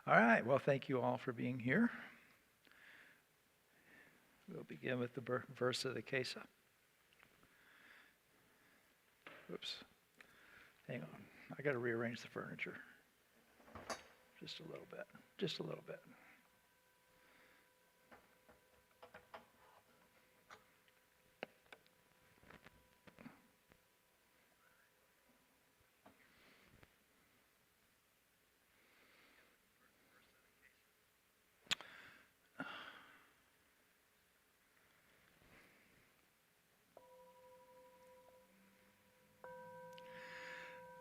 All right, well, thank you all for being here. We'll begin with the verse of the Casa. Oops. Hang on. I got to rearrange the furniture. Just a little bit. Just a little bit.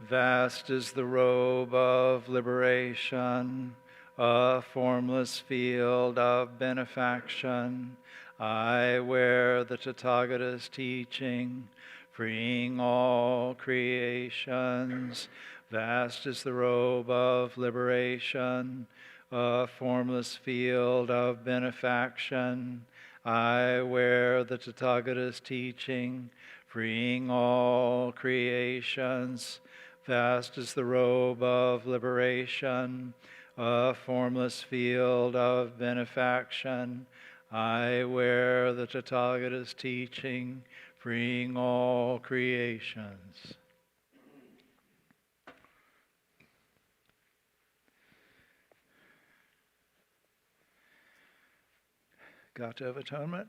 Vast is the robe of liberation, a formless field of benefaction. I wear the Tathagata's teaching, freeing all creations. Vast is the robe of liberation, a formless field of benefaction. I wear the Tathagata's teaching, freeing all creations. Vast is the robe of liberation, a formless field of benefaction. I wear the Tathagata's teaching, freeing all creations. Gata of Atonement.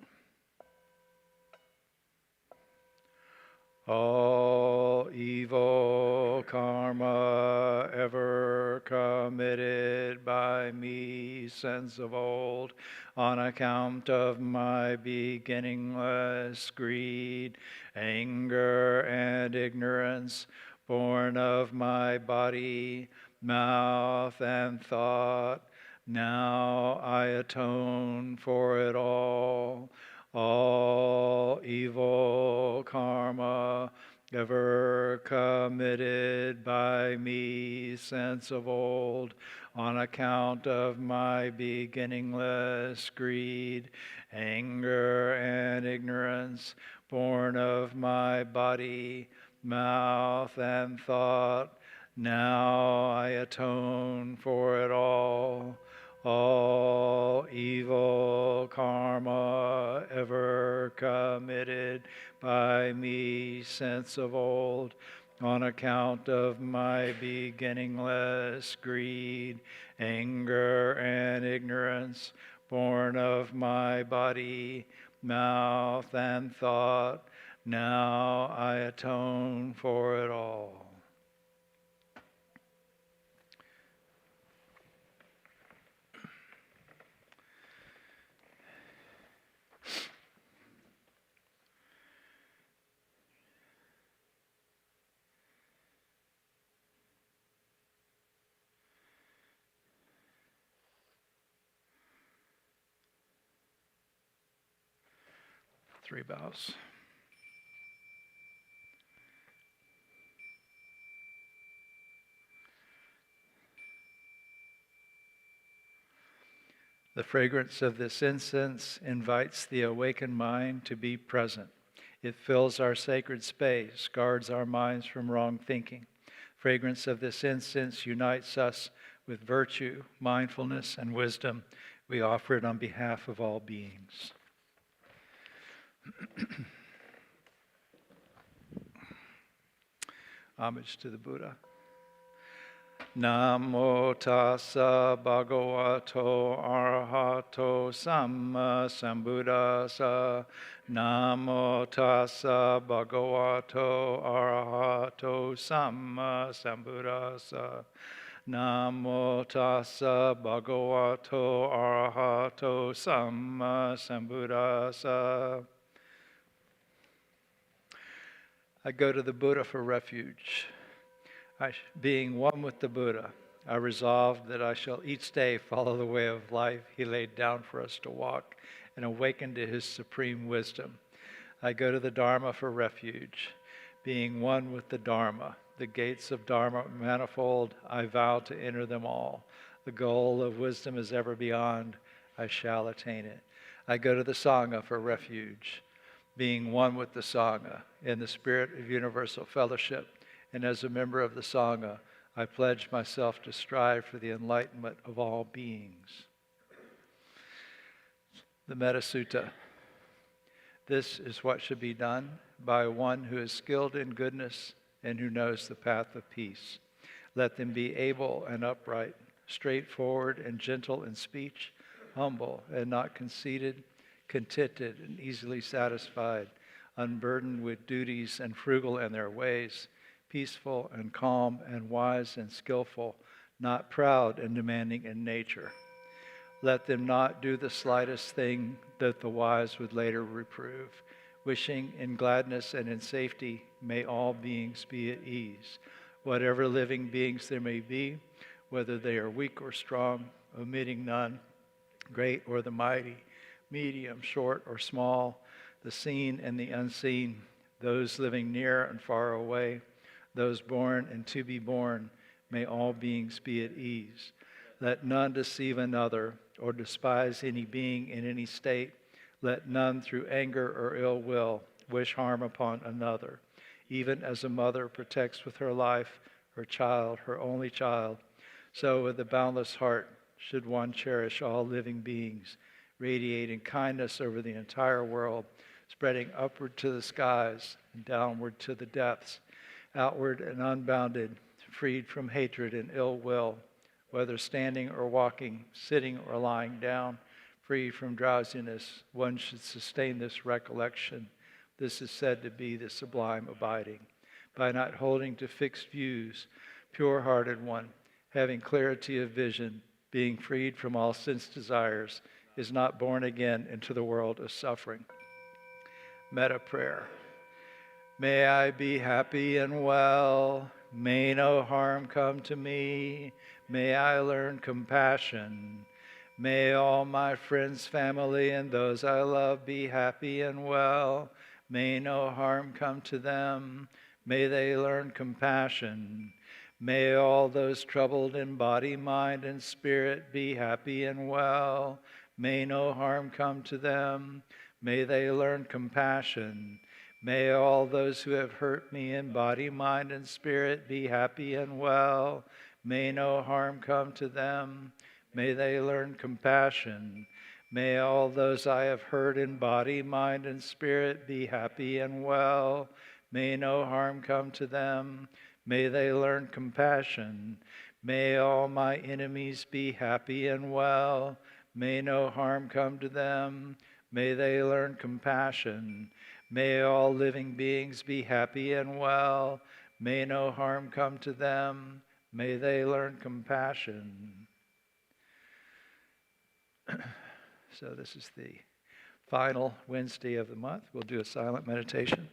All evil karma ever committed by me since of old, on account of my beginningless greed, anger, and ignorance, born of my body, mouth, and thought, now I atone for it all. All evil karma ever committed by me since of old, on account of my beginningless greed, anger, and ignorance, born of my body, mouth, and thought, now I atone for it all. All evil karma ever committed by me since of old, on account of my beginningless greed, anger, and ignorance, born of my body, mouth, and thought, now I atone for it all. Three bows. The fragrance of this incense invites the awakened mind to be present. It fills our sacred space, guards our minds from wrong thinking. Fragrance of this incense unites us with virtue, mindfulness, and wisdom. We offer it on behalf of all beings. Homage to the Buddha. Namo tassa bhagavato arahato samma sambuddhassa. Namo tassa bhagavato arahato samma sambuddhassa. Namo tassa bhagavato arahato samma sambuddhassa. I go to the Buddha for refuge. Being one with the Buddha, I resolved that I shall each day follow the way of life he laid down for us to walk and awaken to his supreme wisdom. I go to the Dharma for refuge. Being one with the Dharma, the gates of Dharma manifold, I vow to enter them all. The goal of wisdom is ever beyond. I shall attain it. I go to the Sangha for refuge. Being one with the Sangha in the spirit of universal fellowship, and as a member of the Sangha, I pledge myself to strive for the enlightenment of all beings. The Metta Sutta. This is what should be done by one who is skilled in goodness and who knows the path of peace. Let them be able and upright, straightforward and gentle in speech, humble and not conceited, contented and easily satisfied, unburdened with duties and frugal in their ways, peaceful and calm and wise and skillful, not proud and demanding in nature. Let them not do the slightest thing that the wise would later reprove. Wishing in gladness and in safety, may all beings be at ease. Whatever living beings there may be, whether they are weak or strong, omitting none, great or the mighty, medium, short or small, the seen and the unseen, those living near and far away, those born and to be born, may all beings be at ease. Let none deceive another or despise any being in any state. Let none through anger or ill will wish harm upon another. Even as a mother protects with her life her child, her only child, so with a boundless heart should one cherish all living beings, radiating kindness over the entire world, spreading upward to the skies and downward to the depths, outward and unbounded, freed from hatred and ill will, whether standing or walking, sitting or lying down, free from drowsiness. One should sustain this recollection. This is said to be the sublime abiding. By not holding to fixed views, pure-hearted one, having clarity of vision, being freed from all sense desires, is not born again into the world of suffering. Metta prayer. May I be happy and well. May no harm come to me. May I learn compassion. May all my friends, family, and those I love be happy and well. May no harm come to them. May they learn compassion. May all those troubled in body, mind, and spirit be happy and well. May no harm come to them. May they learn compassion. May all those who have hurt me in body, mind, and spirit be happy and well. May no harm come to them. May they learn compassion. May all those I have hurt in body, mind, and spirit be happy and well. May no harm come to them. May they learn compassion. May all my enemies be happy and well. May no harm come to them. May they learn compassion. May all living beings be happy and well. May no harm come to them. May they learn compassion. So this is the final Wednesday of the month. We'll do a silent meditation.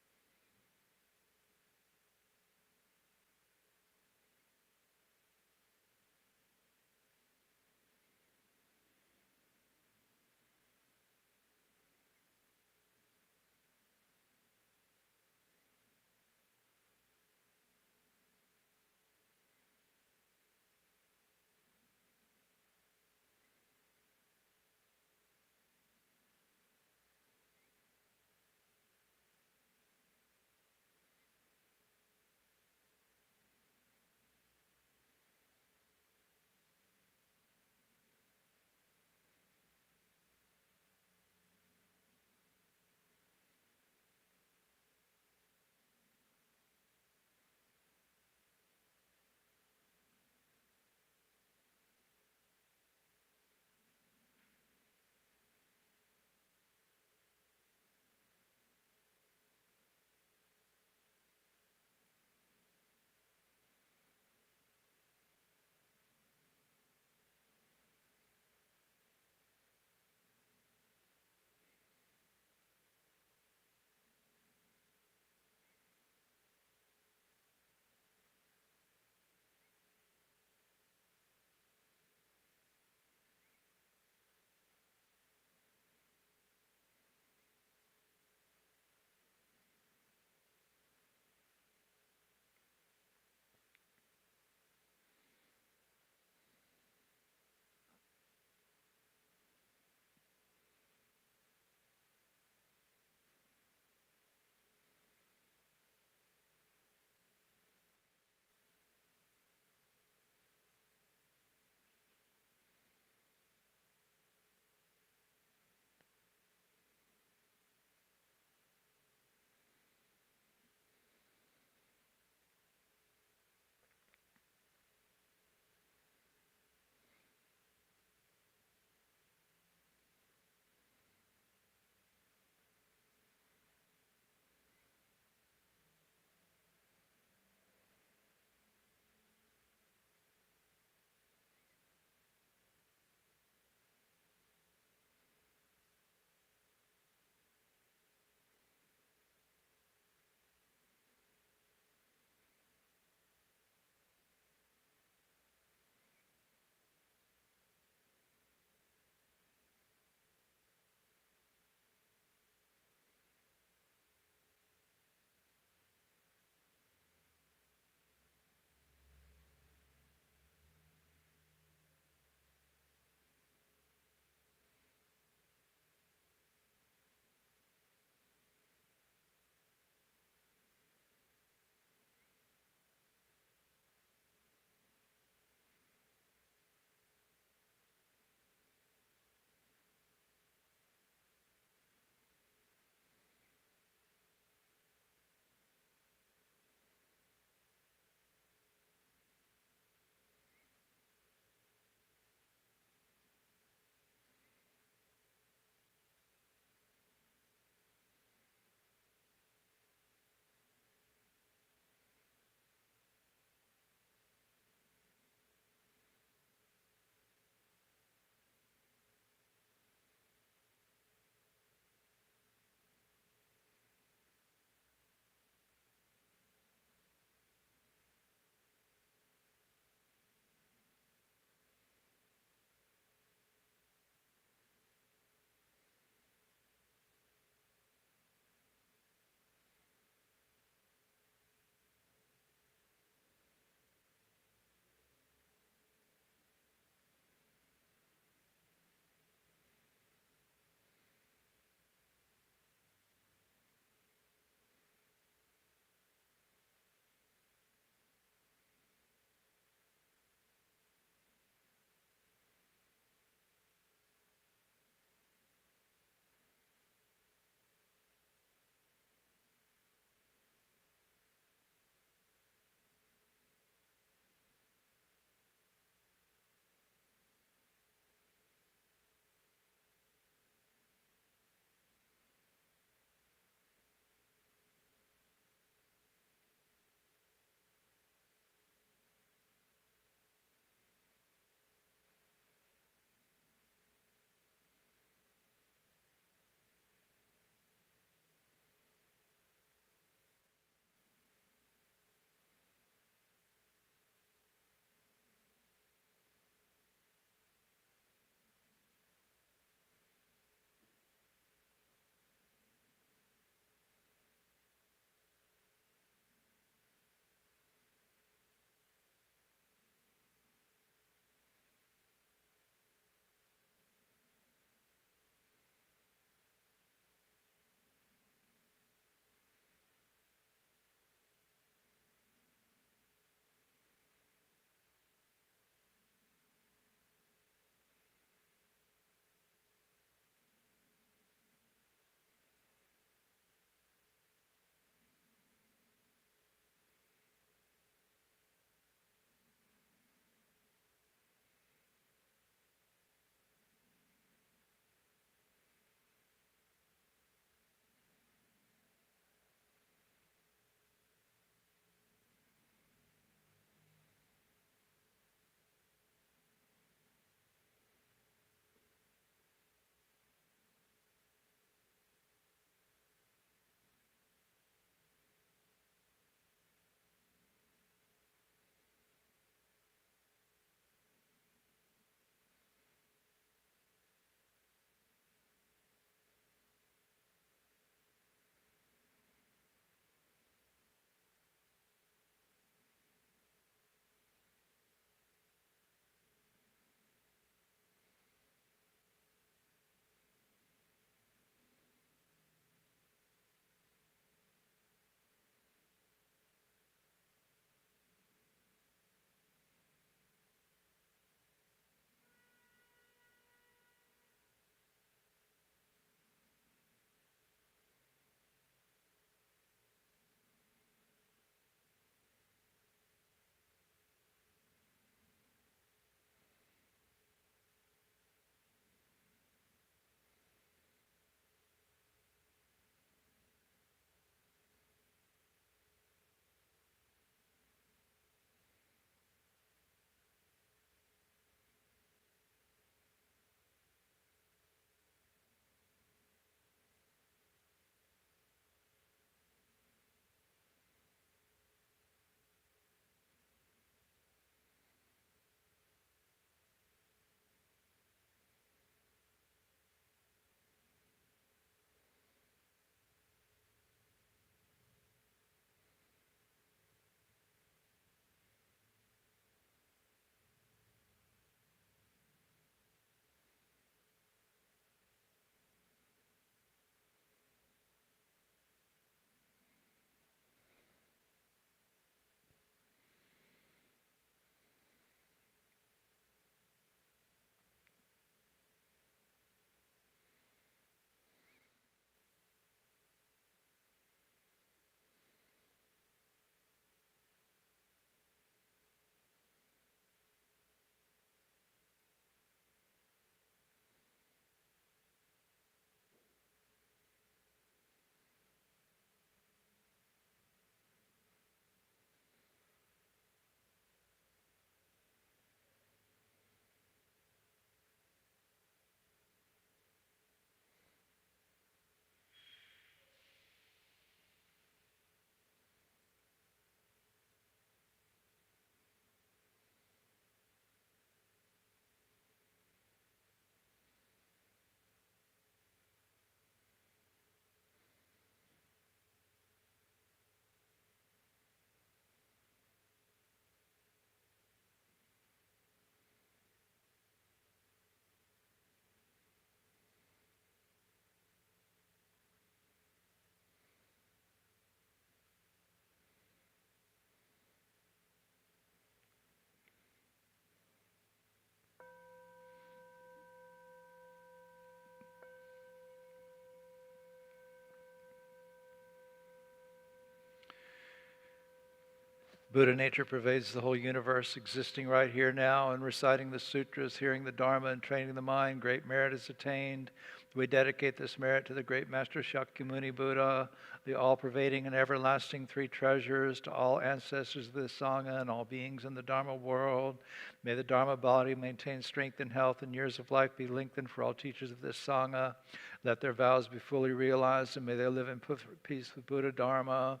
Buddha nature pervades the whole universe, existing right here now and reciting the sutras, hearing the Dharma and training the mind. Great merit is attained. We dedicate this merit to the great Master Shakyamuni Buddha, the all-pervading and everlasting three treasures, to all ancestors of the Sangha and all beings in the Dharma world. May the Dharma body maintain strength and health, and years of life be lengthened for all teachers of this Sangha. Let their vows be fully realized, and may they live in peace with Buddha Dharma.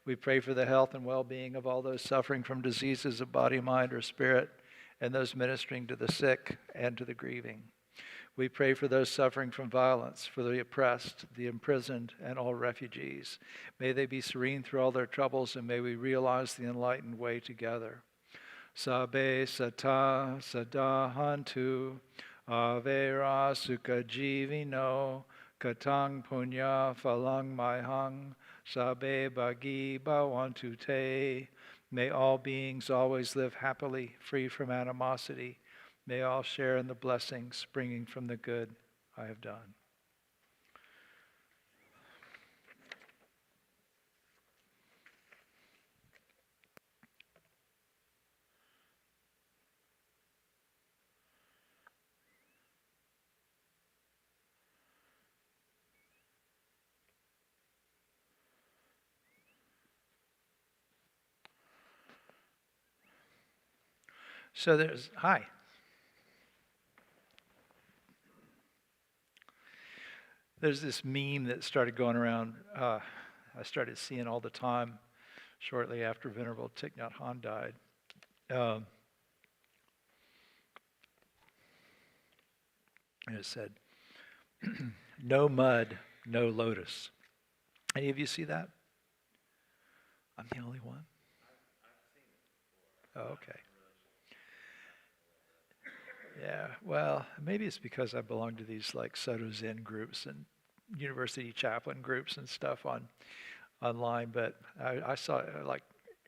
We pray for the health and well-being of all those suffering from diseases of body, mind, or spirit, and those ministering to the sick and to the grieving. We pray for those suffering from violence, for the oppressed, the imprisoned, and all refugees. May they be serene through all their troubles, and may we realize the enlightened way together. Sabe sata sadahantu avera sukha jivino katang punya phalang maihang sabe bagi bhavantu te. May all beings always live happily, free from animosity. May all share in the blessings springing from the good I have done. So hi. There's this meme that started going around, I started seeing all the time shortly after Venerable Thich Nhat Hanh died. And it said, no mud, no lotus. Any of you see that? I'm the only one? Oh, okay. Yeah, well, maybe it's because I belong to these like Soto Zen groups and university chaplain groups and stuff online, but I saw it like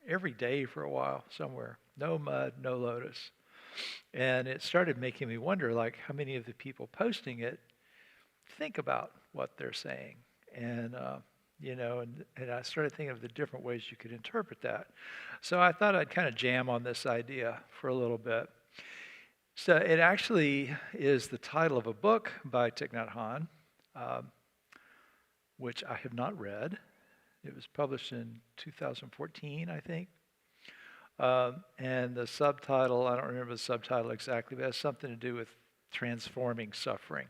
every day for a while somewhere. No mud, no lotus. And it started making me wonder, like, how many of the people posting it think about what they're saying. And, and I started thinking of the different ways you could interpret that. So I thought I'd kind of jam on this idea for a little bit. So it actually is the title of a book by Thich Nhat Hanh, which I have not read. It was published in 2014, I think. And the subtitle, I don't remember the subtitle exactly, but it has something to do with transforming suffering.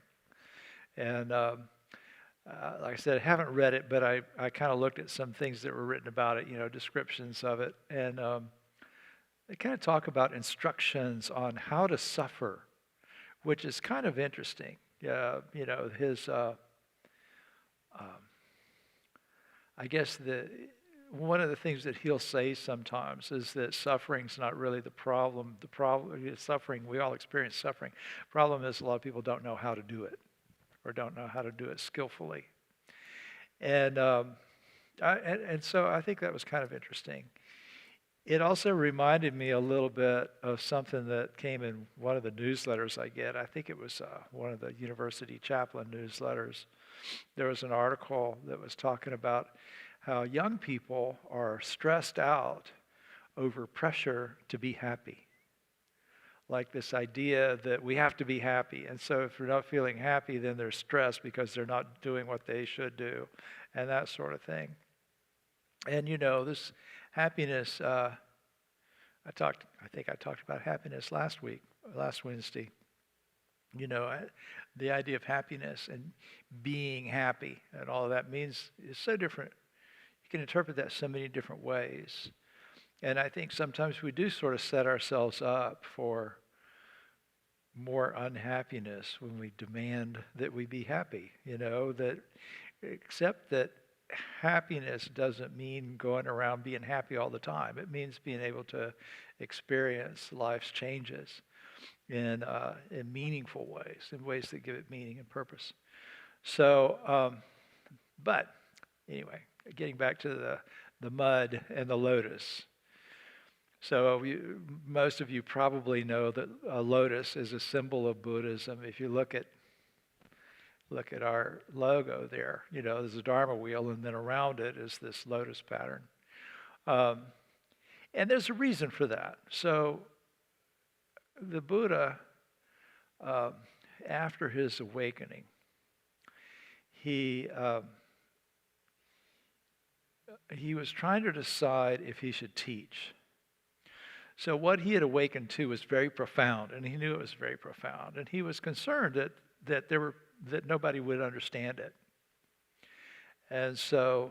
And like I said, I haven't read it, but I kind of looked at some things that were written about it, descriptions of it. And they kind of talk about instructions on how to suffer, which is kind of interesting. His, I guess one of the things that he'll say sometimes is that suffering's not really the problem. The problem is suffering. We all experience suffering. The problem is a lot of people don't know how to do it or don't know how to do it skillfully. And so I think that was kind of interesting. It also reminded me a little bit of something that came in one of the newsletters I get. I think it was one of the university chaplain newsletters. There was an article that was talking about how young people are stressed out over pressure to be happy. Like this idea that we have to be happy. And so if they're not feeling happy, then they're stressed because they're not doing what they should do and that sort of thing. And this happiness, I think I talked about happiness last Wednesday. The idea of happiness and being happy and all of that means is so different. You can interpret that so many different ways. And I think sometimes we do sort of set ourselves up for more unhappiness when we demand that we be happy, except that happiness doesn't mean going around being happy all the time. It means being able to experience life's changes in meaningful ways, in ways that give it meaning and purpose. So, but anyway, getting back to the mud and the lotus. So most of you probably know that a lotus is a symbol of Buddhism. If you look at our logo there, there's a Dharma wheel, and then around it is this lotus pattern. And there's a reason for that. So the Buddha, uh, after his awakening, he was trying to decide if he should teach. So what he had awakened to was very profound, and he knew it was very profound, and he was concerned that nobody would understand it. And so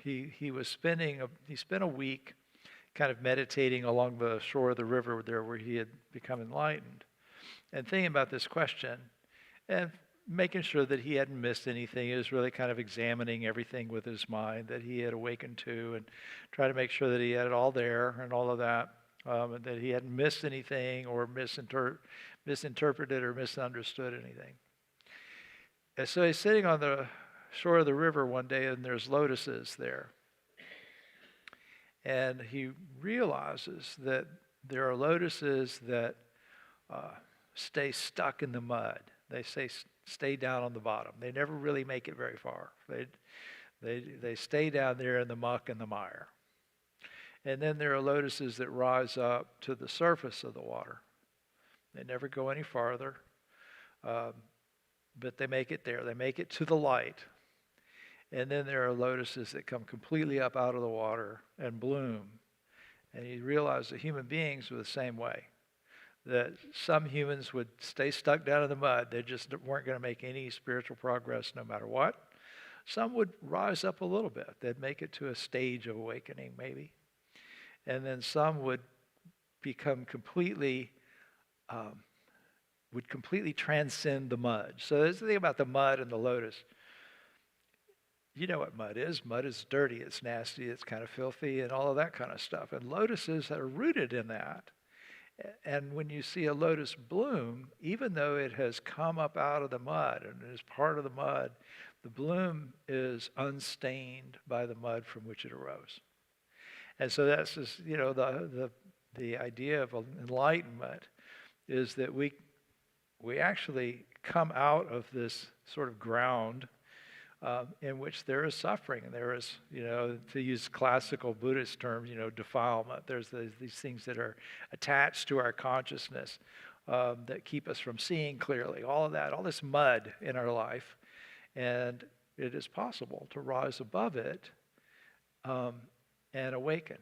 he spent a week kind of meditating along the shore of the river there where he had become enlightened, and thinking about this question, and making sure that he hadn't missed anything. He was really kind of examining everything with his mind that he had awakened to, and trying to make sure that he had it all there and all of that, and that he hadn't missed anything or misinterpreted or misunderstood anything. And so he's sitting on the shore of the river one day, and there's lotuses there. And he realizes that there are lotuses that stay stuck in the mud. They stay down on the bottom. They never really make it very far. They stay down there in the muck and the mire. And then there are lotuses that rise up to the surface of the water. They never go any farther, but they make it there. They make it to the light. And then there are lotuses that come completely up out of the water and bloom. And you realize that human beings were the same way. That some humans would stay stuck down in the mud. They just weren't going to make any spiritual progress no matter what. Some would rise up a little bit. They'd make it to a stage of awakening maybe. And then some would become completely transcend the mud. So there's the thing about the mud and the lotus. You know what mud is. Mud is dirty, it's nasty, it's kind of filthy, and all of that kind of stuff. And lotuses are rooted in that. And when you see a lotus bloom, even though it has come up out of the mud and is part of the mud, the bloom is unstained by the mud from which it arose. And so that's just, the idea of enlightenment is that we actually come out of this sort of ground in which there is suffering, and there is, to use classical Buddhist terms, defilement. There's these things that are attached to our consciousness that keep us from seeing clearly. All of that, all this mud in our life, and it is possible to rise above it and awaken.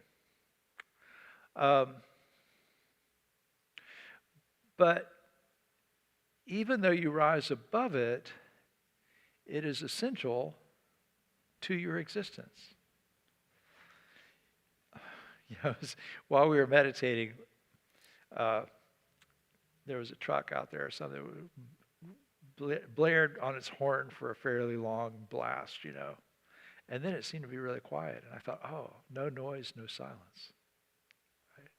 But even though you rise above it, it is essential to your existence. While we were meditating, there was a truck out there or something that blared on its horn for a fairly long blast, And then it seemed to be really quiet. And I thought, no noise, no silence. Right?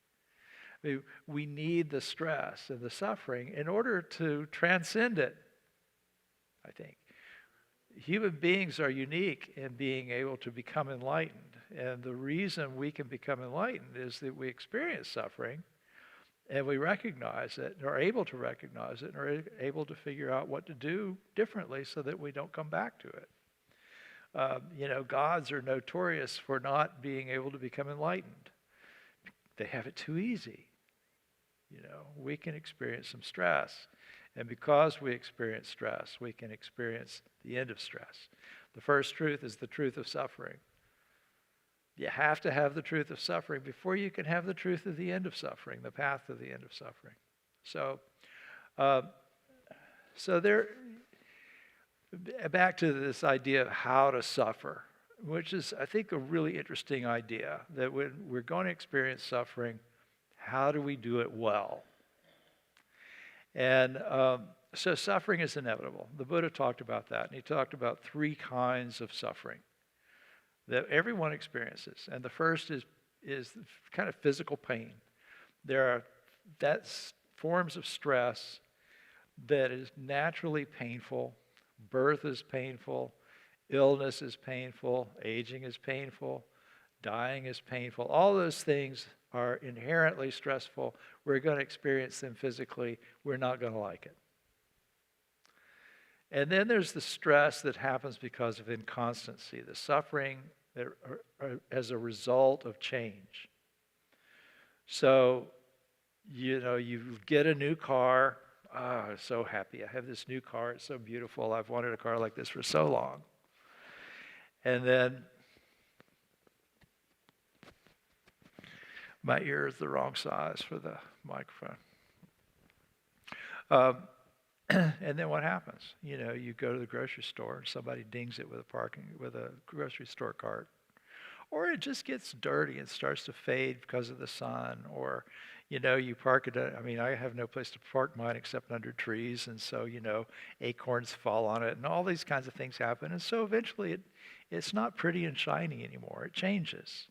I mean, we need the stress and the suffering in order to transcend it, I think. Human beings are unique in being able to become enlightened. And the reason we can become enlightened is that we experience suffering and we recognize it, and are able to recognize it, and are able to figure out what to do differently so that we don't come back to it. Gods are notorious for not being able to become enlightened. They have it too easy. We can experience some stress. And because we experience stress, we can experience the end of stress. The first truth is the truth of suffering. You have to have the truth of suffering before you can have the truth of the end of suffering, the path to the end of suffering. So there, back to this idea of how to suffer, which is, I think, a really interesting idea, that when we're going to experience suffering, how do we do it well? And so suffering is inevitable. The Buddha talked about that, and he talked about 3 kinds of suffering that everyone experiences. And the first is kind of physical pain. That's forms of stress that is naturally painful. Birth is painful, illness is painful, aging is painful, dying is painful. All those things are inherently stressful. We're going to experience them physically. We're not going to like it. And then there's the stress that happens because of inconstancy, the suffering that as a result of change. So, you get a new car. Ah, I'm so happy. I have this new car. It's so beautiful. I've wanted a car like this for so long. And then my ear is the wrong size for the microphone. Um, and then what happens? You go to the grocery store and somebody dings it with a grocery store cart. Or it just gets dirty and starts to fade because of the sun. Or, you park it. I mean, I have no place to park mine except under trees. And so, acorns fall on it and all these kinds of things happen. And so eventually it's not pretty and shiny anymore. It changes.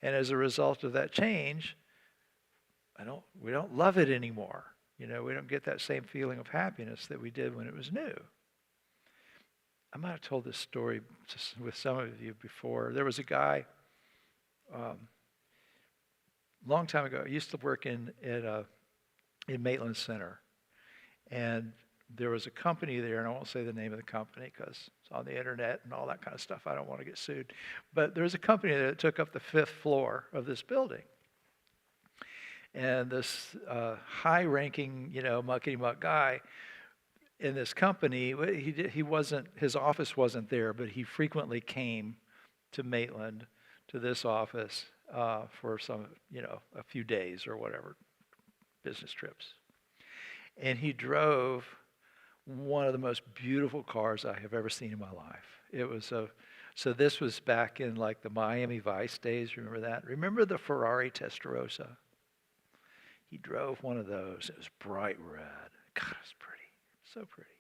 And as a result of that change, we don't love it anymore. We don't get that same feeling of happiness that we did when it was new. I might have told this story with some of you before. There was a guy, long time ago. I used to work in Maitland Center, and there was a company there, and I won't say the name of the company because it's on the internet and all that kind of stuff. I don't want to get sued. But there was a company that took up the 5th floor of this building. And this high-ranking, muckety-muck guy in this company, his office wasn't there, but he frequently came to Maitland, to this office, for a few days or whatever, business trips. And he drove one of the most beautiful cars I have ever seen in my life. So this was back in like the Miami Vice days. Remember that? Remember the Ferrari Testarossa? He drove one of those. It was bright red. God, it was pretty. So pretty.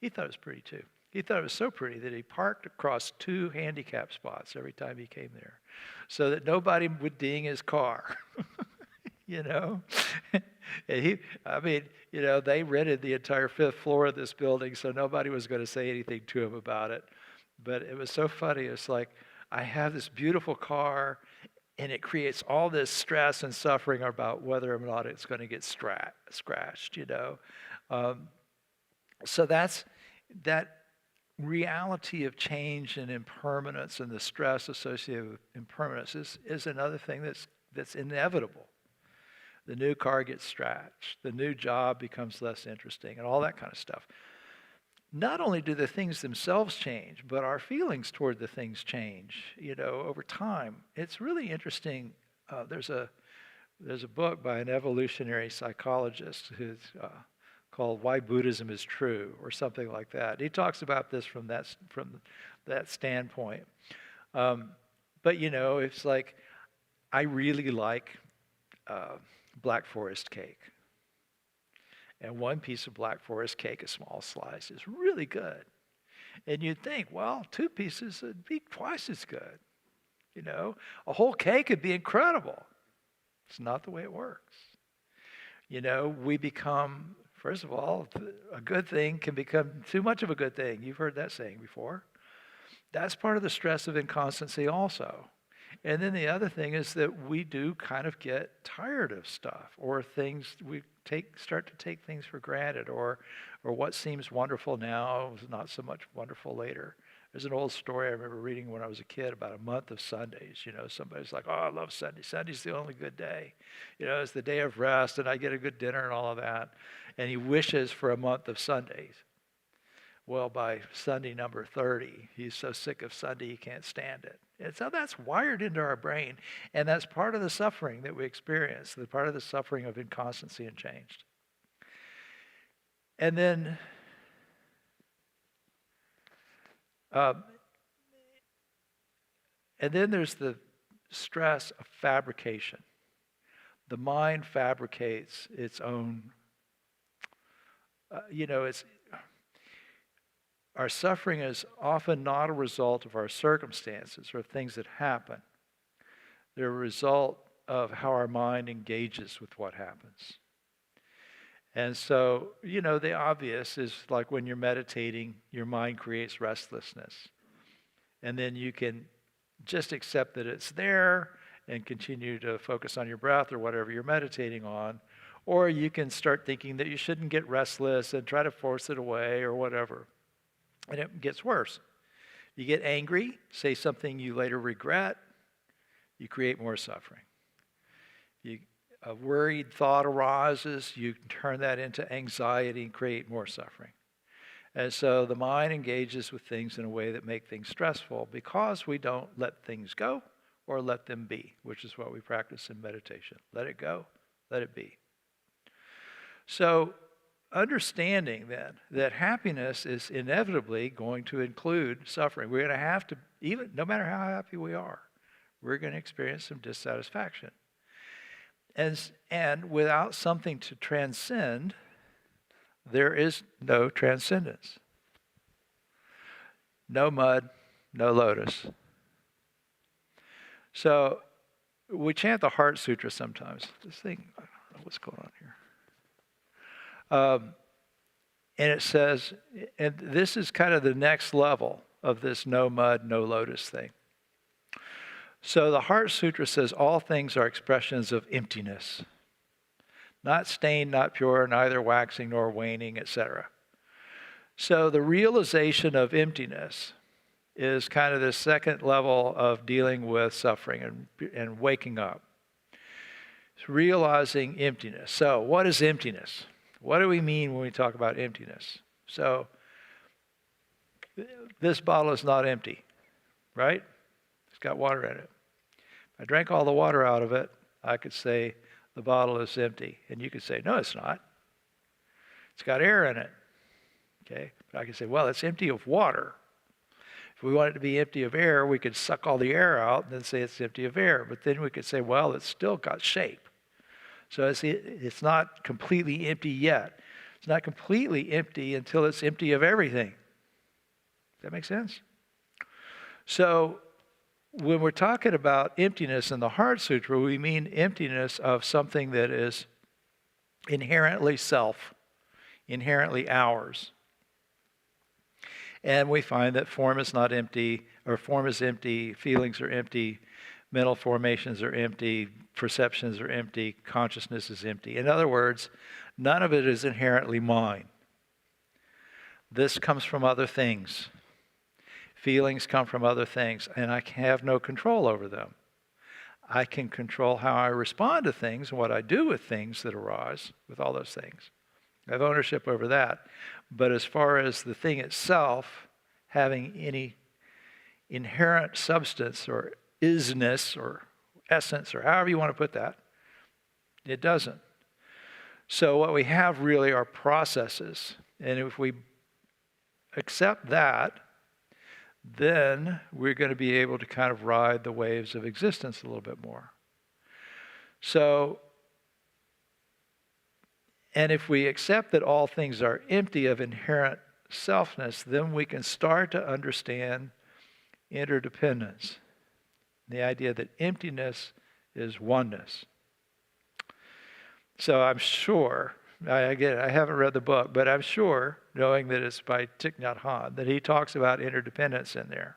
He thought it was pretty too. He thought it was so pretty that he parked across 2 handicap spots every time he came there so that nobody would ding his car. And they rented the entire 5th floor of this building, so nobody was going to say anything to him about it. But it was so funny. It's like, I have this beautiful car, and it creates all this stress and suffering about whether or not it's going to get scratched, So that's that reality of change and impermanence and the stress associated with impermanence is another thing that's inevitable. The new car gets scratched. The new job becomes less interesting and all that kind of stuff. Not only do the things themselves change, but our feelings toward the things change, over time. It's really interesting. There's a book by an evolutionary psychologist who's called "Why Buddhism is True" or something like that. He talks about this from that standpoint. But it's like I really like Black Forest cake. And one piece of Black Forest cake, a small slice, is really good. And you'd think, well, 2 pieces would be twice as good. A whole cake would be incredible. It's not the way it works. We become, first of all, a good thing can become too much of a good thing. You've heard that saying before. That's part of the stress of inconstancy also. And then the other thing is that we do kind of get tired of stuff, or things start to take things for granted, or what seems wonderful now is not so much wonderful later. There's an old story I remember reading when I was a kid about a month of Sundays. Somebody's like, "Oh, I love Sunday. Sunday's the only good day. It's the day of rest, and I get a good dinner and all of that." And he wishes for a month of Sundays. Well, by Sunday number 30, he's so sick of Sunday he can't stand it. And so that's wired into our brain, and that's part of the suffering that we experience, the part of the suffering of inconstancy and change. And then there's the stress of fabrication. The mind fabricates its own, our suffering is often not a result of our circumstances or things that happen. They're a result of how our mind engages with what happens. And so, the obvious is like when you're meditating, your mind creates restlessness. And then you can just accept that it's there and continue to focus on your breath or whatever you're meditating on. Or you can start thinking that you shouldn't get restless and try to force it away or whatever. And it gets worse. You get angry, say something you later regret, you create more suffering. A worried thought arises, you can turn that into anxiety and create more suffering. And so the mind engages with things in a way that make things stressful because we don't let things go or let them be, which is what we practice in meditation. Let it go, let it be. So understanding then that happiness is inevitably going to include suffering. We're going to have to, even no matter how happy we are, we're going to experience some dissatisfaction. And without something to transcend, there is no transcendence. No mud, no lotus. So we chant the Heart Sutra sometimes. This thing, I don't know what's going on here. And it says, and this is kind of the next level of this no mud, no lotus thing. So the Heart Sutra says all things are expressions of emptiness. Not stained, not pure, neither waxing nor waning, etc. So the realization of emptiness is kind of the second level of dealing with suffering and waking up. It's realizing emptiness. So what is emptiness? What do we mean when we talk about emptiness? So this bottle is not empty, right? It's got water in it. If I drank all the water out of it, I could say the bottle is empty. And you could say, no, it's not. It's got air in it. Okay? But I could say, well, it's empty of water. If we want it to be empty of air, we could suck all the air out and then say it's empty of air. But then we could say, well, it's still got shape. So it's not completely empty yet. It's not completely empty until it's empty of everything. Does that make sense? So when we're talking about emptiness in the Heart Sutra, we mean emptiness of something that is inherently self, inherently ours. And we find that form is not empty, or form is empty, feelings are empty, mental formations are empty, perceptions are empty, consciousness is empty. In other words, none of it is inherently mine. This comes from other things. Feelings come from other things, and I have no control over them. I can control how I respond to things and what I do with things that arise, with all those things. I have ownership over that. But as far as the thing itself having any inherent substance or isness or essence or however you want to put that, it doesn't. So what we have really are processes. And if we accept that, then we're going to be able to kind of ride the waves of existence a little bit more. So, and if we accept that all things are empty of inherent selfness, then we can start to understand interdependence. The idea that emptiness is oneness. So I'm sure, I haven't read the book, but I'm sure, knowing that it's by Thich Nhat Hanh, that he talks about interdependence in there.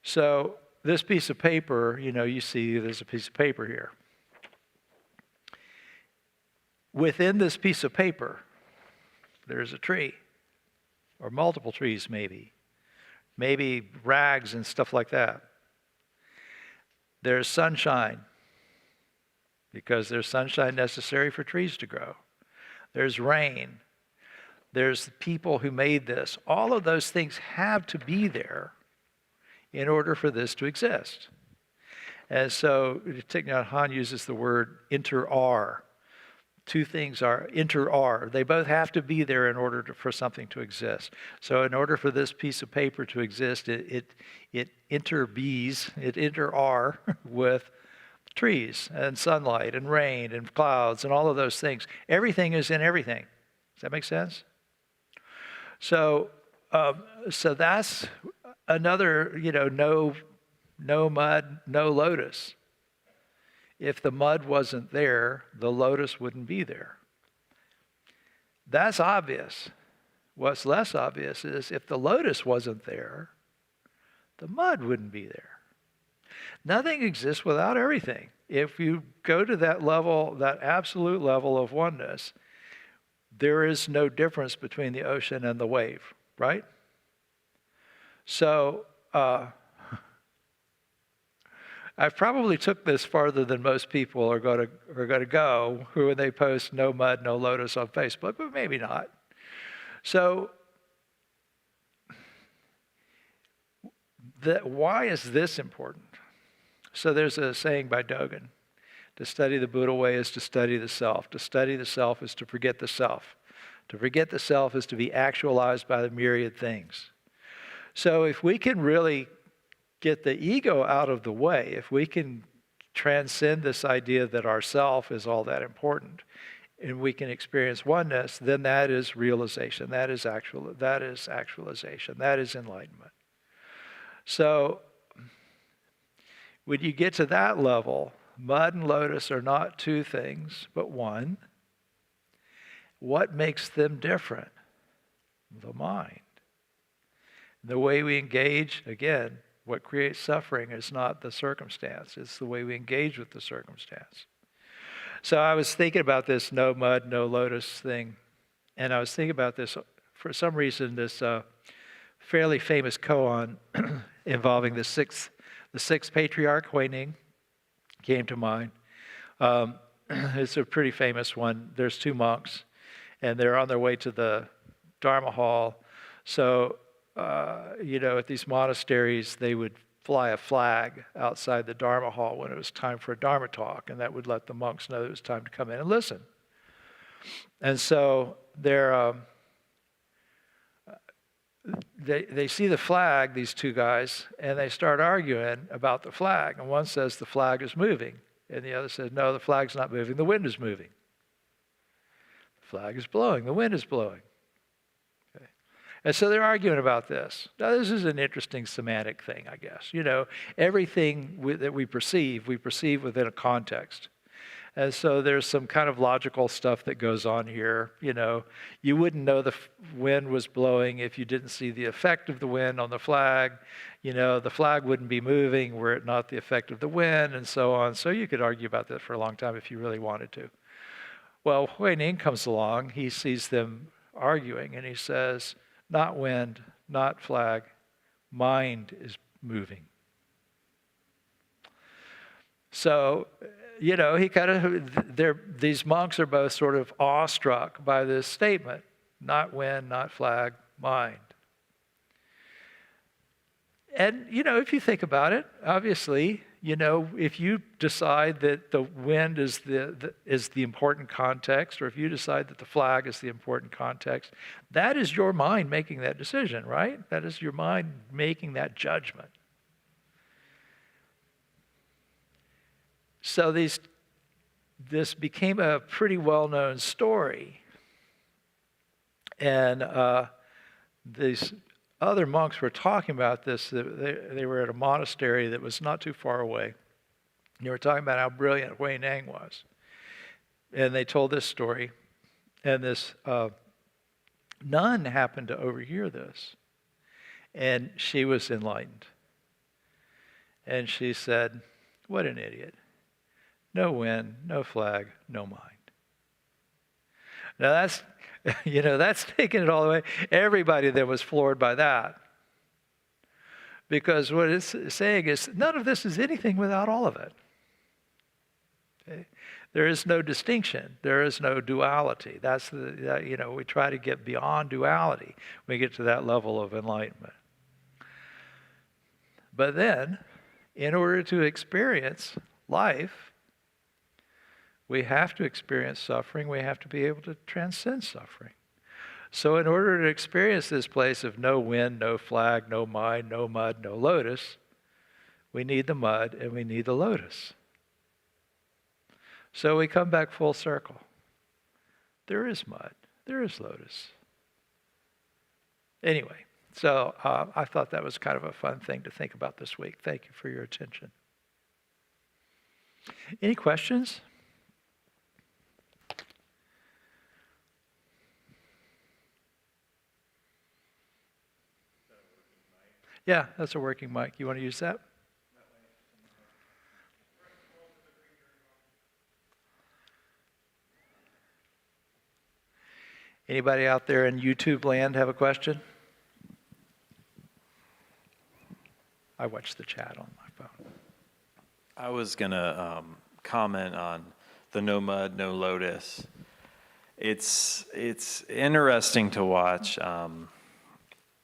So this piece of paper, you see there's a piece of paper here. Within this piece of paper, there's a tree, or multiple trees maybe rags and stuff like that. There's sunshine, because there's sunshine necessary for trees to grow. There's rain. There's the people who made this. All of those things have to be there in order for this to exist. And so Thich Nhat Hanh uses the word inter-are. Two things are inter-are. They both have to be there in order for something to exist. So in order for this piece of paper to exist, it inter-are with trees and sunlight and rain and clouds and all of those things. Everything is in everything. Does that make sense? So that's another, no mud, no lotus. If the mud wasn't there, the lotus wouldn't be there. That's obvious. What's less obvious is if the lotus wasn't there, the mud wouldn't be there. Nothing exists without everything. If you go to that level, that absolute level of oneness, there is no difference between the ocean and the wave, right? So, I've probably took this farther than most people are going to go who, when they post no mud, no lotus on Facebook, but maybe not. So why is this important? So there's a saying by Dogen: to study the Buddha way is to study the self. To study the self is to forget the self. To forget the self is to be actualized by the myriad things. So if we can really get the ego out of the way, if we can transcend this idea that our self is all that important, and we can experience oneness, then that is realization. That is actualization. That is enlightenment. So when you get to that level, mud and lotus are not two things, but one. What makes them different? The mind. The way we engage, again, what creates suffering is not the circumstance. It's the way we engage with the circumstance. So I was thinking about this no mud, no lotus thing. And I was thinking about this, for some reason, this fairly famous koan involving the sixth patriarch, Huineng, came to mind. It's a pretty famous one. There's two monks, and they're on their way to the Dharma hall. So, at these monasteries, they would fly a flag outside the Dharma hall when it was time for a Dharma talk, and that would let the monks know it was time to come in and listen. And so they see the flag, these two guys, and they start arguing about the flag. And one says the flag is moving, and the other says, no, the flag's not moving, the wind is moving. The flag is blowing, the wind is blowing. Okay. And so they're arguing about this. Now, this is an interesting semantic thing, I guess. Everything that we perceive within a context. And so there's some kind of logical stuff that goes on here. You wouldn't know the wind was blowing if you didn't see the effect of the wind on the flag. The flag wouldn't be moving were it not the effect of the wind, and so on. So you could argue about that for a long time if you really wanted to. Well, Huineng comes along. He sees them arguing, and he says, not wind, not flag, mind is moving. So, these monks are both sort of awestruck by this statement. Not wind, not flag, mind. And, if you think about it, obviously, if you decide that the wind is the important context, or if you decide that the flag is the important context, that is your mind making that decision, right? That is your mind making that judgment. So this became a pretty well-known story. And these other monks were talking about this. They were at a monastery that was not too far away. They were talking about how brilliant Huineng was. And they told this story. And this nun happened to overhear this. And she was enlightened. And she said, what an idiot. No wind, no flag, no mind. Now that's taking it all the way. Everybody there was floored by that. Because what it's saying is none of this is anything without all of it. Okay? There is no distinction. There is no duality. We try to get beyond duality when we get to that level of enlightenment. But then, in order to experience life, we have to experience suffering. We have to be able to transcend suffering. So in order to experience this place of no wind, no flag, no mind, no mud, no lotus, we need the mud and we need the lotus. So we come back full circle. There is mud. There is lotus. Anyway, so I thought that was kind of a fun thing to think about this week. Thank you for your attention. Any questions? Yeah, that's a working mic. You want to use that? Anybody out there in YouTube land have a question? I watch the chat on my phone. I was gonna comment on the no mud, no lotus. It's interesting to watch. I'm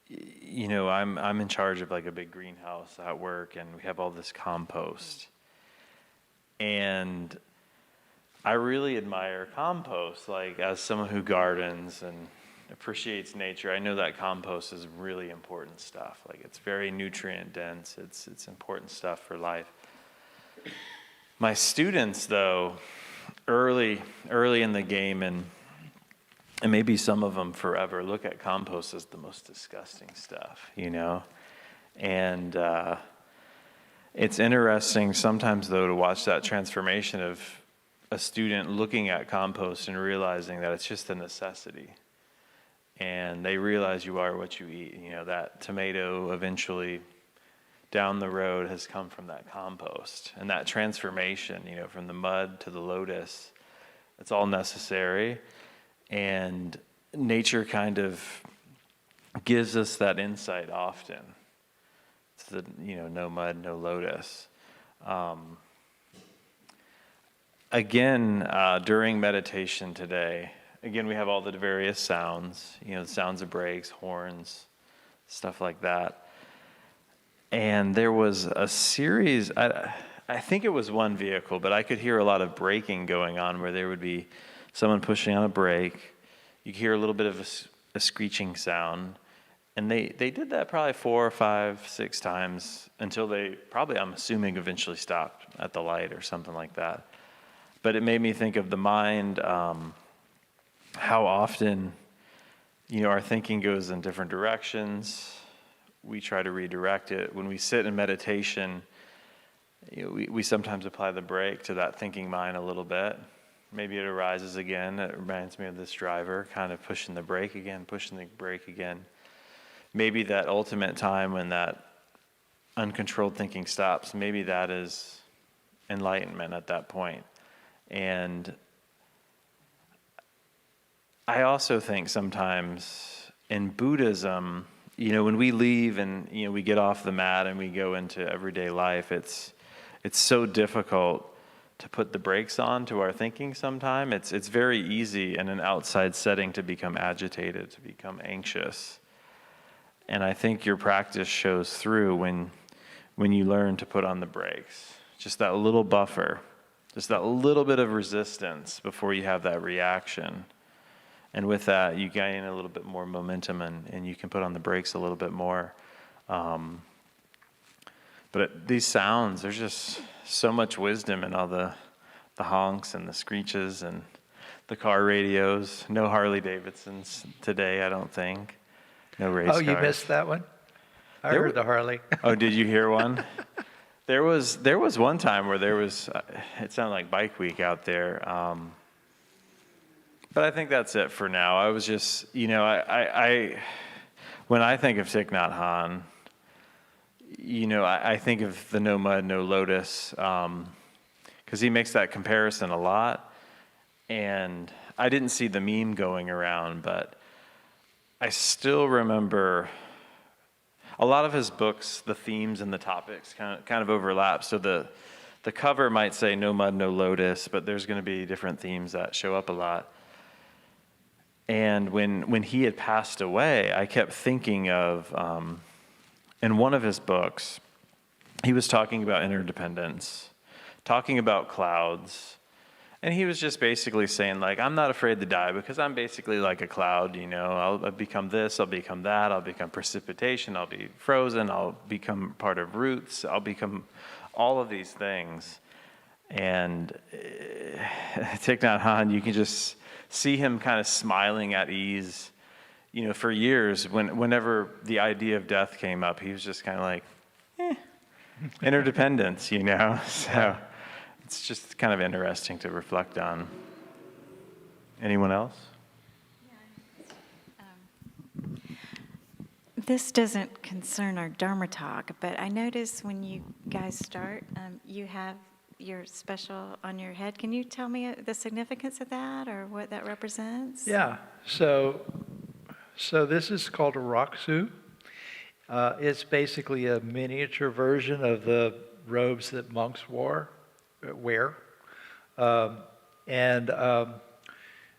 in charge of like a big greenhouse at work, and we have all this compost. And I really admire compost. Like, as someone who gardens and appreciates nature, I know that compost is really important stuff. Like, it's very nutrient dense. It's important stuff for life. My students, though, early in the game, and maybe some of them forever, look at compost as the most disgusting stuff, And it's interesting sometimes, though, to watch that transformation of a student looking at compost and realizing that it's just a necessity. And they realize you are what you eat. That tomato eventually down the road has come from that compost. And that transformation, from the mud to the lotus, it's all necessary. And nature kind of gives us that insight often. It's the, no mud, no lotus. During meditation today, we have all the various sounds, the sounds of brakes, horns, stuff like that. And there was a series, I think it was one vehicle, but I could hear a lot of braking going on where there would be someone pushing on a brake. You could hear a little bit of a screeching sound. And they did that probably 4 or 5, 6 times until they probably, I'm assuming, eventually stopped at the light or something like that. But it made me think of the mind, how often, our thinking goes in different directions. We try to redirect it. When we sit in meditation, we sometimes apply the brake to that thinking mind a little bit. Maybe it arises again. It reminds me of this driver kind of pushing the brake again. Maybe that ultimate time when that uncontrolled thinking stops, maybe that is enlightenment at that point. And I also think sometimes in Buddhism, when we leave and, we get off the mat and we go into everyday life, it's so difficult to put the brakes on to our thinking sometime. It's very easy in an outside setting to become agitated, to become anxious. And I think your practice shows through when you learn to put on the brakes. Just that little buffer, just that little bit of resistance before you have that reaction. And with that, you gain a little bit more momentum and you can put on the brakes a little bit more. But these sounds, there's just so much wisdom in all the honks and the screeches and the car radios. No Harley Davidsons today, I don't think. No race cars. Oh, you missed that one? I heard the Harley. Oh, did you hear one? There was one time where there was, it sounded like Bike Week out there. But I think that's it for now. I was just, I when I think of Thich Nhat Hanh, I think of the no mud, no lotus, because he makes that comparison a lot. And I didn't see the meme going around, but I still remember a lot of his books, the themes and the topics kind of overlap. So the cover might say no mud, no lotus, but there's going to be different themes that show up a lot. And when he had passed away, I kept thinking of, in one of his books, he was talking about interdependence, talking about clouds. And he was just basically saying, like, I'm not afraid to die because I'm basically like a cloud, I'll become this, I'll become that, I'll become precipitation, I'll be frozen, I'll become part of roots, I'll become all of these things. And Thich Nhat Hanh, you can just see him kind of smiling at ease, for years. Whenever the idea of death came up, he was just kind of like, interdependence, So it's just kind of interesting to reflect on. Anyone else? This doesn't concern our Dharma talk, but I notice when you guys start, you have your special on your head. Can you tell me the significance of that or what that represents? Yeah. So this is called a raksu. It's basically a miniature version of the robes that monks wore. wear. Um, and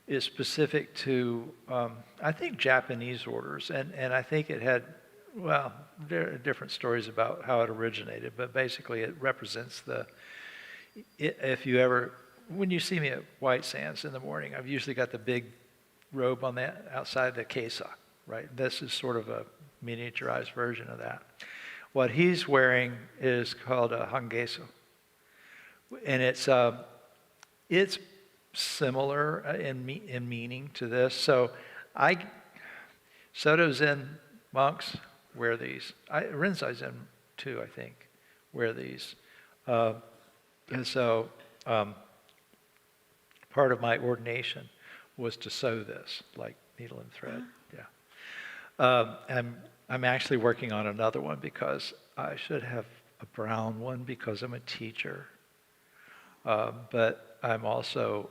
is specific to, I think, Japanese orders. And I think it had, well, there are different stories about how it originated, but basically it represents if you ever, when you see me at White Sands in the morning, I've usually got the big robe on the outside the Casa, right? This is sort of a miniaturized version of that. What he's wearing is called a hangeso. And it's similar in meaning to this. So Soto Zen monks wear these. Rinzai Zen too, I think, wear these. And so part of my ordination was to sew this, like needle and thread. Yeah. I'm actually working on another one because I should have a brown one because I'm a teacher. But I'm also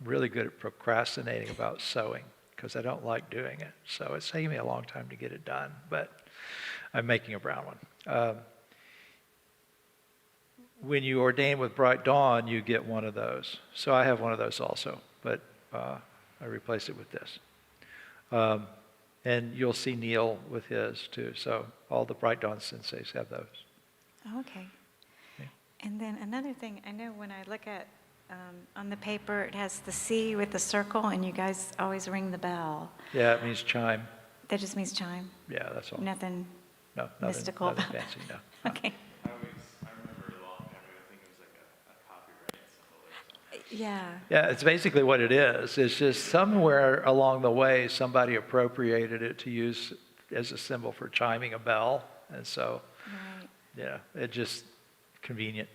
really good at procrastinating about sewing because I don't like doing it. So it's taking me a long time to get it done, but I'm making a brown one. When you ordain with Bright Dawn, you get one of those. So I have one of those also, but I replaced it with this. And you'll see Neil with his too. So all the Bright Dawn senseis have those. Okay. And then another thing, I know when I look at, on the paper, it has the C with the circle, and you guys always ring the bell. Yeah, it means chime. That just means chime? Yeah, that's all. Nothing No, mystical nothing about fancy, no. that? Okay. I remember a long time ago, I think it was like a copyright symbol or something. Yeah. Yeah, it's basically what it is. It's just somewhere along the way, somebody appropriated it to use as a symbol for chiming a bell. And so, Right. yeah, it just convenient.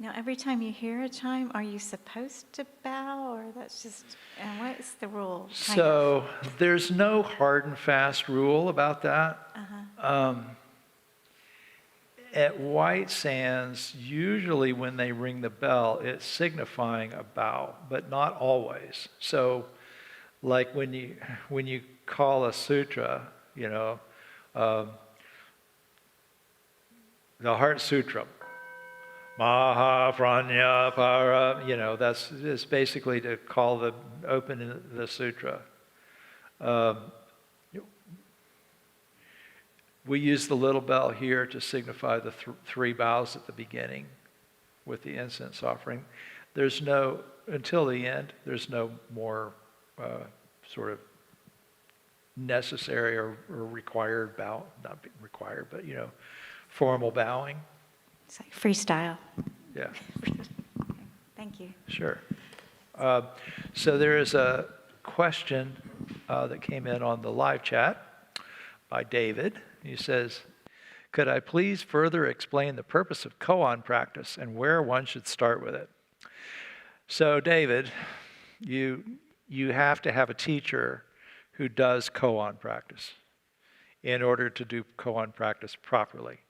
Now, every time you hear a chime, are you supposed to bow, or that's just, and what is the rule? So there's no hard and fast rule about that. At White Sands, usually when they ring the bell, it's signifying a bow, but not always. So like when you call a sutra, the Heart Sutra, Maha Pranya Para, that's it's basically to call open the sutra. We use the little bell here to signify the three bows at the beginning with the incense offering. Until the end, there's no more sort of necessary or required bow, not required, but, formal bowing. It's like freestyle. Yeah. Thank you. Sure. So there is a question that came in on the live chat by David. He says, could I please further explain the purpose of koan practice and where one should start with it? So David, you have to have a teacher who does koan practice in order to do koan practice properly.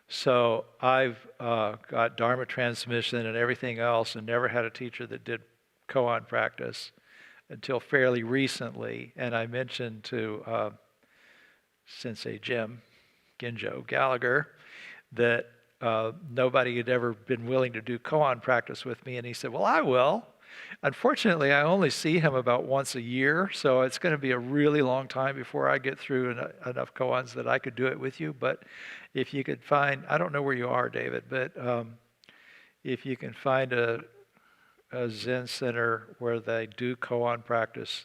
So I've got Dharma transmission and everything else and never had a teacher that did koan practice until fairly recently. And I mentioned to Sensei Jim Ginjo Gallagher that nobody had ever been willing to do koan practice with me. And he said, well, I will. Unfortunately, I only see him about once a year, so it's going to be a really long time before I get through enough koans that I could do it with you. But if you could find, I don't know where you are, David, but if you can find a Zen center where they do koan practice,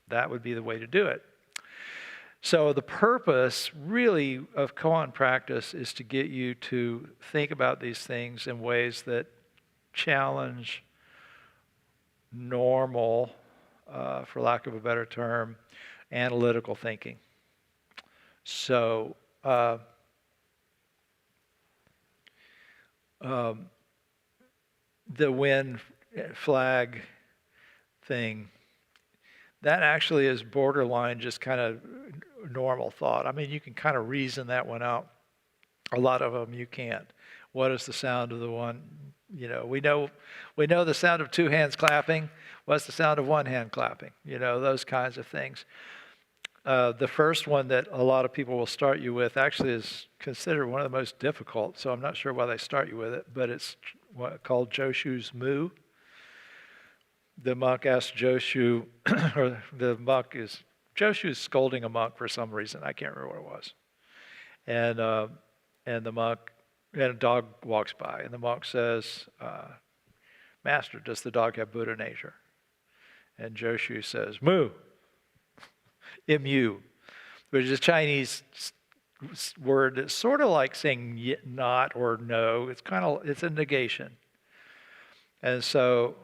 that would be the way to do it. So the purpose really of koan practice is to get you to think about these things in ways that challenge normal, for lack of a better term, analytical thinking. So the wind flag thing, that actually is borderline just kind of normal thought. I mean, you can kind of reason that one out. A lot of them you can't. What is the sound of the one? We know the sound of two hands clapping. What's the sound of one hand clapping? Those kinds of things. The first one that a lot of people will start you with actually is considered one of the most difficult, so I'm not sure why they start you with it, but it's called Joshu's Moo. The monk asked Joshu, or Joshu's scolding a monk for some reason. I can't remember what it was. And the monk, and a dog walks by, and the monk says, Master, does the dog have Buddha nature? And Joshu says, Moo, M-U, which is a Chinese word that's sort of like saying not or no. It's a negation. And so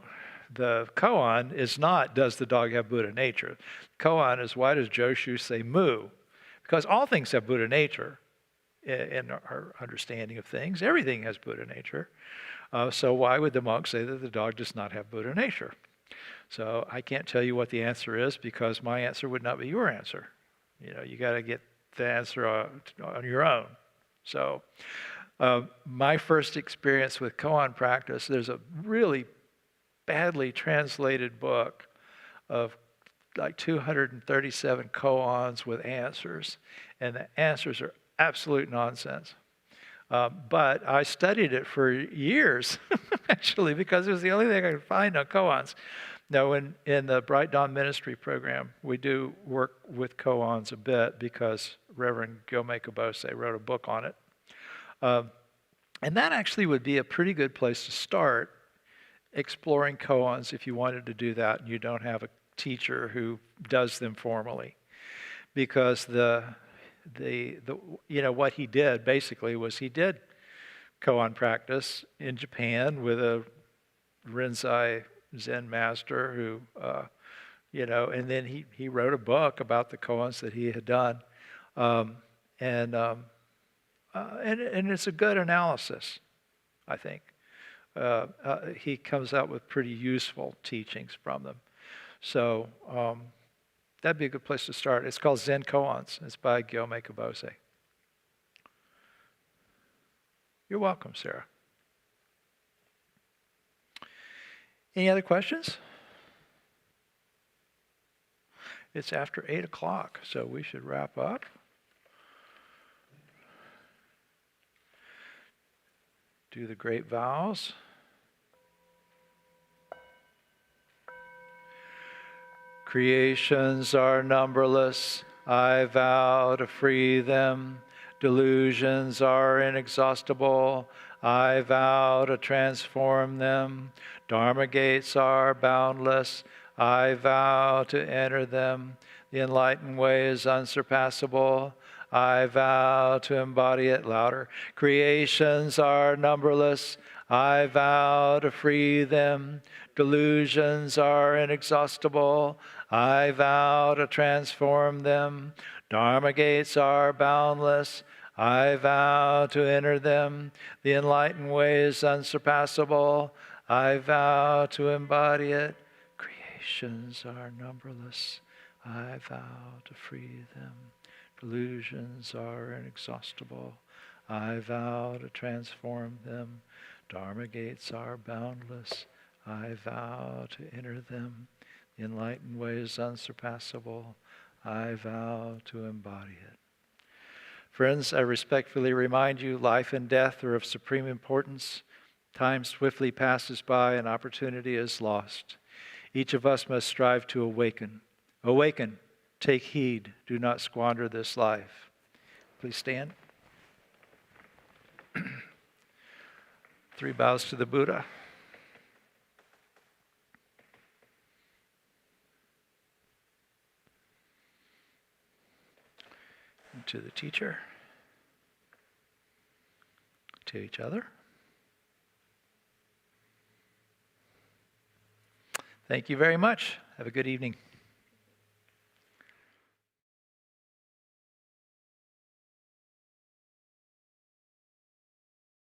the koan is not, does the dog have Buddha nature? Koan is, why does Joshu say moo? Because all things have Buddha nature in our understanding of things. Everything has Buddha nature. So why would the monk say that the dog does not have Buddha nature? So I can't tell you what the answer is because my answer would not be your answer. You got to get the answer on your own. So my first experience with koan practice, there's a really badly translated book of like 237 koans with answers, and the answers are absolute nonsense. But I studied it for years, actually, because it was the only thing I could find on koans. Now, in the Bright Dawn Ministry program, we do work with koans a bit because Reverend Gyomay Kabose wrote a book on it. And that actually would be a pretty good place to start exploring koans if you wanted to do that and you don't have a teacher who does them formally. Because what he did basically was he did koan practice in Japan with a Rinzai Zen master who, and then he wrote a book about the koans that he had done. And it's a good analysis, I think. He comes out with pretty useful teachings from them. So that'd be a good place to start. It's called Zen Koans. It's by Gyomay Kabose. You're welcome, Sarah. Any other questions? It's after 8 o'clock, so we should wrap up. Do the Great Vows. Creations are numberless. I vow to free them. Delusions are inexhaustible. I vow to transform them. Dharma gates are boundless. I vow to enter them. The enlightened way is unsurpassable. I vow to embody it. Louder. Creations are numberless. I vow to free them. Delusions are inexhaustible. I vow to transform them. Dharma gates are boundless. I vow to enter them. The enlightened way is unsurpassable. I vow to embody it. Creations are numberless. I vow to free them. Delusions are inexhaustible. I vow to transform them. Dharma gates are boundless. I vow to enter them. The enlightened way is unsurpassable. I vow to embody it. Friends, I respectfully remind you, life and death are of supreme importance. Time swiftly passes by and opportunity is lost. Each of us must strive to awaken. Awaken. Take heed. Do not squander this life. Please stand. 3 bows to the Buddha. And to the teacher. To each other. Thank you very much. Have a good evening.